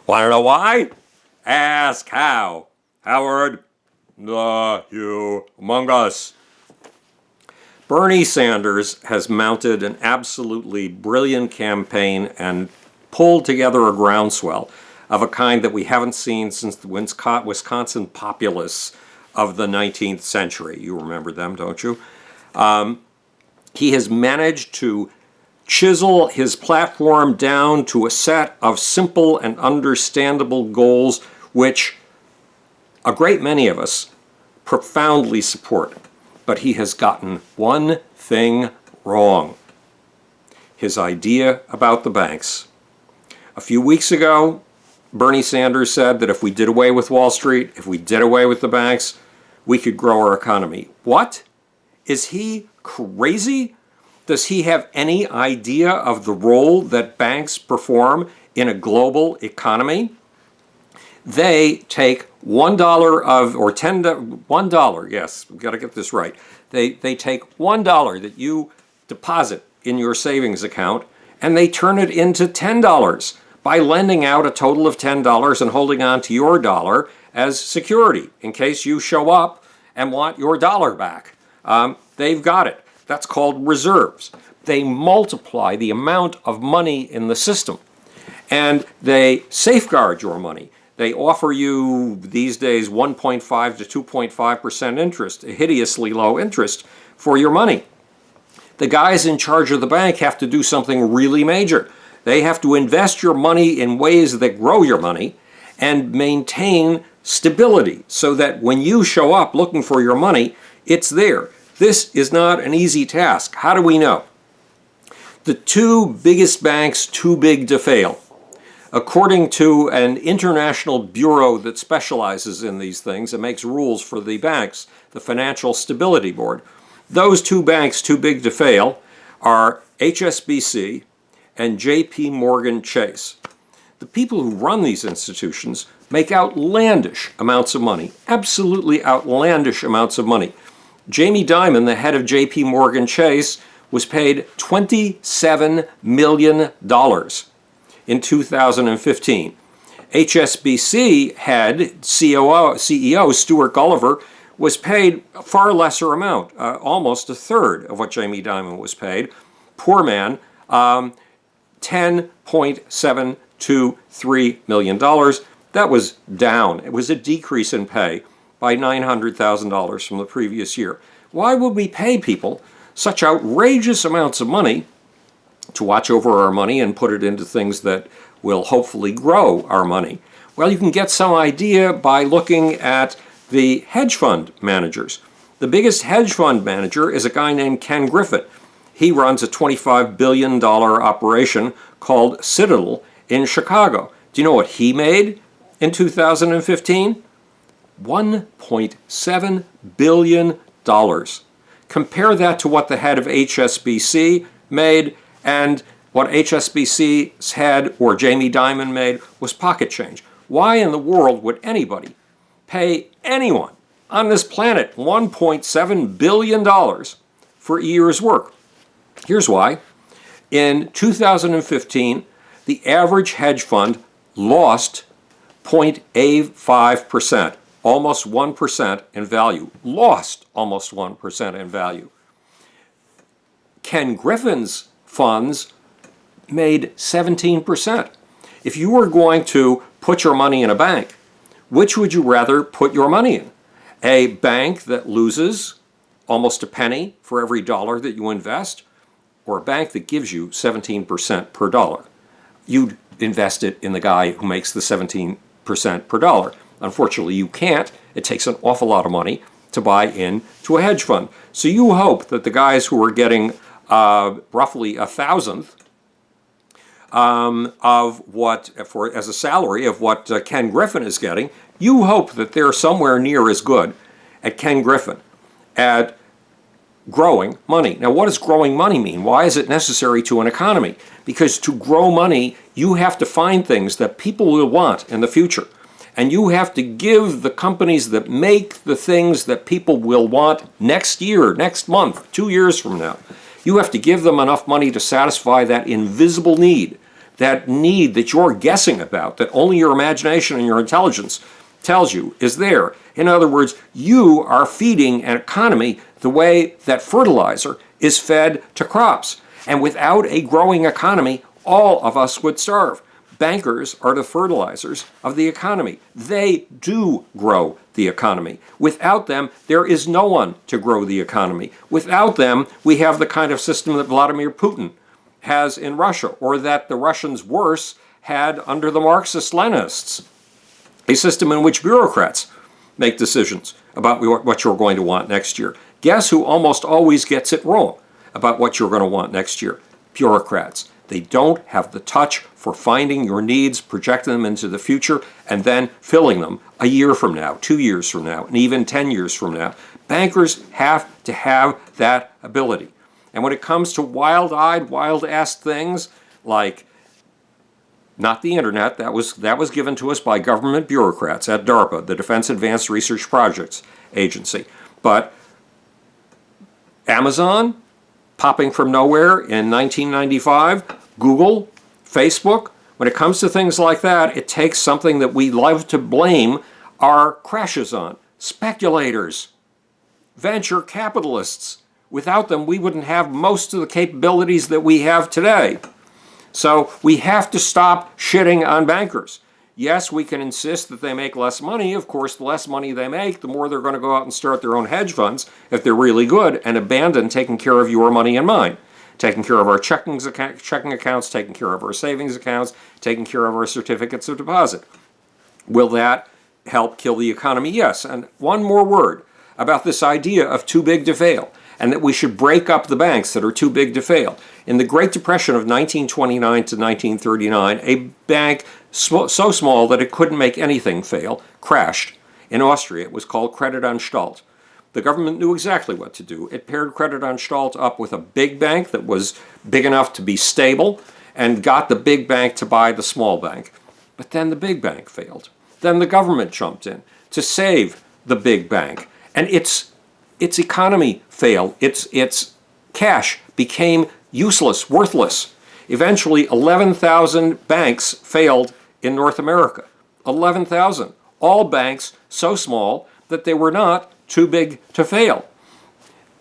Want to know why? Ask how. Howard, the humongous. Bernie Sanders has mounted an absolutely brilliant campaign and pulled together a groundswell of a kind that we haven't seen since the Wisconsin populists of the 19th century. You remember them, don't you? He has managed to chisel his platform down to a set of simple and understandable goals which a great many of us profoundly support. But he has gotten one thing wrong: his idea about the banks. A few weeks ago, Bernie Sanders said that if we did away with Wall Street, if we did away with the banks, we could grow our economy. What? Is he crazy? Does he have any idea of the role that banks perform in a global economy? They take $1 of, or $1, yes, we've got to get this right. They take $1 that you deposit in your savings account and they turn it into $10 by lending out a total of $10 and holding on to your dollar as security in case you show up and want your dollar back. They've got it. That's called reserves. They multiply the amount of money in the system and they safeguard your money. They offer you these days 1.5 to 2.5% interest, a hideously low interest for your money. The guys in charge of the bank have to do something really major. They have to invest your money in ways that grow your money and maintain stability so that when you show up looking for your money, it's there. This is not an easy task. How do we know? The two biggest banks too big to fail. According to an international bureau that specializes in these things and makes rules for the banks, the Financial Stability Board, those two banks too big to fail are HSBC and JP Morgan Chase. The people who run these institutions make outlandish amounts of money, absolutely outlandish amounts of money. Jamie Dimon, the head of JP Morgan Chase, was paid $27 million in 2015. HSBC head CEO Stuart Gulliver was paid a far lesser amount, almost a third of what Jamie Dimon was paid. Poor man, $10.723 million. That was down. It was a decrease in pay by $900,000 from the previous year. Why would we pay people such outrageous amounts of money to watch over our money and put it into things that will hopefully grow our money? Well, you can get some idea by looking at the hedge fund managers. The biggest hedge fund manager is a guy named Ken Griffin. He runs a $25 billion operation called Citadel in Chicago. Do you know what he made in 2015? $1.7 billion. Compare that to what the head of HSBC made, and what HSBC's head, or Jamie Dimon, made was pocket change. Why in the world would anybody pay anyone on this planet $1.7 billion for a year's work? Here's why. In 2015, the average hedge fund lost 0.85%, almost 1% in value. Lost almost 1% in value. Ken Griffin's funds made 17%. If you were going to put your money in a bank, which would you rather put your money in? A bank that loses almost a penny for every dollar that you invest, or a bank that gives you 17% per dollar? You'd invest it in the guy who makes the 17% per dollar. Unfortunately, you can't. It takes an awful lot of money to buy into a hedge fund. So you hope that the guys who are getting roughly a thousandth of what, as a salary of what Ken Griffin is getting, you hope that they're somewhere near as good at Ken Griffin at growing money. Now, what does growing money mean? Why is it necessary to an economy? Because to grow money, you have to find things that people will want in the future. And you have to give the companies that make the things that people will want next year, next month, 2 years from now. You have to give them enough money to satisfy that invisible need that need that you're guessing about, that only your imagination and your intelligence tells you is there. In other words, you are feeding an economy the way that fertilizer is fed to crops. And without a growing economy, all of us would starve. Bankers are the fertilizers of the economy. They do grow the economy. Without them, there is no one to grow the economy. Without them, we have the kind of system that Vladimir Putin has in Russia, or that the Russians, worse, had under the Marxist-Leninists. A system in which bureaucrats make decisions about what you're going to want next year. Guess who almost always gets it wrong about what you're going to want next year? Bureaucrats. They don't have the touch for finding your needs, projecting them into the future, and then filling them a year from now, 2 years from now, and even 10 years from now. Bankers have to have that ability. And when it comes to wild-eyed, wild-ass things like, not the internet, that was given to us by government bureaucrats at DARPA, the Defense Advanced Research Projects Agency. But Amazon, popping from nowhere in 1995, Google, Facebook, when it comes to things like that, it takes something that we love to blame our crashes on. Speculators, venture capitalists. Without them, we wouldn't have most of the capabilities that we have today. So we have to stop shitting on bankers. Yes, we can insist that they make less money. Of course, the less money they make, the more they're going to go out and start their own hedge funds if they're really good, and abandon taking care of your money and mine. Taking care of our checking accounts, taking care of our savings accounts, taking care of our certificates of deposit. Will that help kill the economy? Yes. And one more word about this idea of too big to fail, and that we should break up the banks that are too big to fail. In the Great Depression of 1929 to 1939, a bank so small that it couldn't make anything fail crashed in Austria. It was called Kreditanstalt. The government knew exactly what to do. It paired Kreditanstalt up with a big bank that was big enough to be stable, and got the big bank to buy the small bank. But then the big bank failed. Then the government jumped in to save the big bank. And its economy failed. Its cash became useless, worthless. Eventually, 11,000 banks failed in North America. 11,000. All banks so small that they were not too big to fail.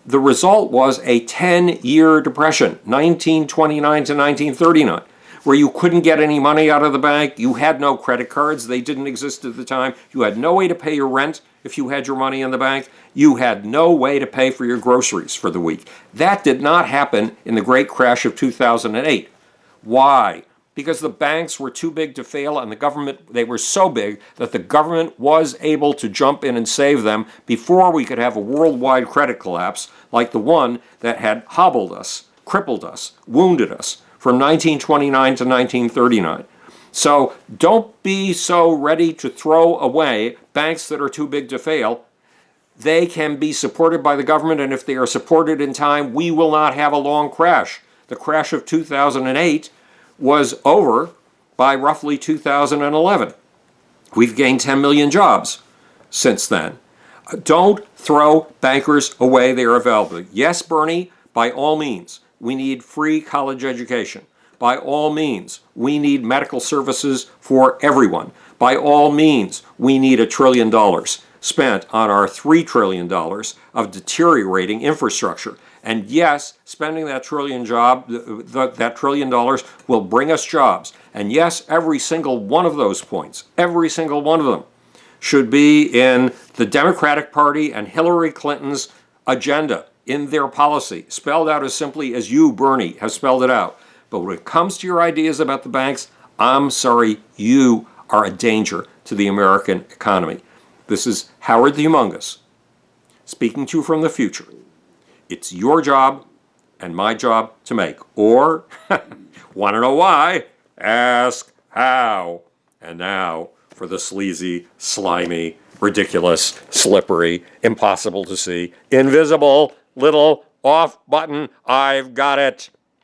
The result was a 10-year depression, 1929 to 1939, where you couldn't get any money out of the bank. You had no credit cards. They didn't exist at the time. You had no way to pay your rent if you had your money in the bank. You had no way to pay for your groceries for the week. That did not happen in the great crash of 2008. Why? Because the banks were too big to fail, and the government, they were so big that the government was able to jump in and save them before we could have a worldwide credit collapse like the one that had hobbled us, crippled us, wounded us from 1929 to 1939. So don't be so ready to throw away banks that are too big to fail. They can be supported by the government, and if they are supported in time, we will not have a long crash. The crash of 2008 was over by roughly 2011. We've gained 10 million jobs since then. Don't throw bankers away. They are available. Yes, Bernie, by all means, we need free college education. By all means, we need medical services for everyone. By all means, we need $1 trillion spent on our $3 trillion of deteriorating infrastructure. And yes, spending that $1 trillion will bring us jobs. And yes, every single one of those points, every single one of them, should be in the Democratic Party and Hillary Clinton's agenda, in their policy, spelled out as simply as you, Bernie, have spelled it out. But when it comes to your ideas about the banks, I'm sorry, you are a danger to the American economy. This is Howard the Humongous, speaking to you from the future. It's your job and my job to make. Or, want to know why? Ask how. And now for the sleazy, slimy, ridiculous, slippery, impossible to see, invisible, little off button. I've got it.